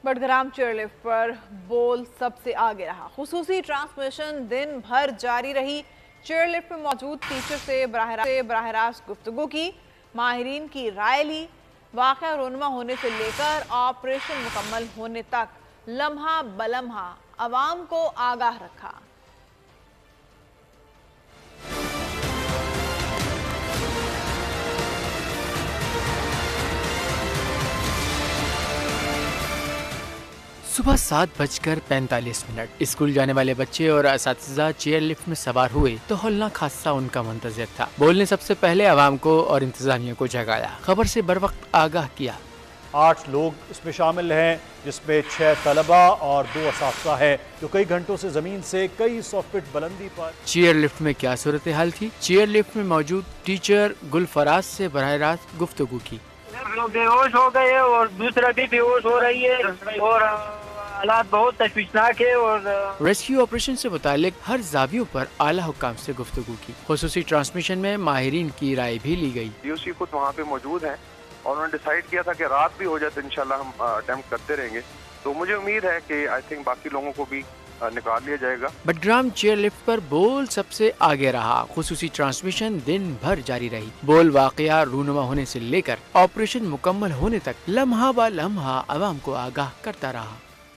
Budgam chairlift पर बोल सबसे आगे रहा। खुसूसी ट्रांसमिशन दिन भर जारी रही। चेयरलिफ्ट में मौजूद टीचर से बराह रास्त गुफ्तगू की, माहिरीन की राय ली, वाक़या रोनमा होने से लेकर ऑपरेशन मुकम्मल होने तक लम्हा बलम्हा अवाम को आगाह रखा। सुबह 7:45 स्कूल जाने वाले बच्चे और असातिज़ा चेयर लिफ्ट में सवार हुए तो हौलनाक हादसा उनका मुंतज़िर था। बोल ने सबसे पहले आवाम को और इंतजामिया को जगाया, खबर से बर वक्त आगाह किया। 8 लोग इसमें शामिल हैं, जिसमें 6 तलबा और 2 असातिज़ा है जो कई घंटों से जमीन से कई 100 फीट बुलंदी पर। चेयर लिफ्ट में क्या सूरत हाल थी? चेयर लिफ्ट में मौजूद टीचर गुलफराज से बराह रास्त गुफ्तगू की। लोग बेहोश हो गए और दूसरा भी बेहोश हो रही है और हालात बहुत तशवीशनाक है। और रेस्क्यू ऑपरेशन से मुतालिक हर जावियों पर आला हुक्काम से गुफ्तगू की। खुसूसी ट्रांसमिशन में माहिरीन की राय भी ली गई। DOC खुद वहाँ पे मौजूद हैं और उन्होंने डिसाइड किया था कि रात भी हो जाए तो इंशाल्लाह हम अटेम्प्ट करते रहेंगे। तो मुझे उम्मीद है कि आई थिंक बाकी लोगों को भी निकाल लिया जाएगा। बडग्राम चेयर लिफ्ट पर बोल सबसे आगे रहा। खुसूसी ट्रांसमिशन दिन भर जारी रही। बोल वाकया रूनुमा होने से लेकर ऑपरेशन मुकम्मल होने तक लम्हा ब लम्हा अवाम को आगाह करता रहा।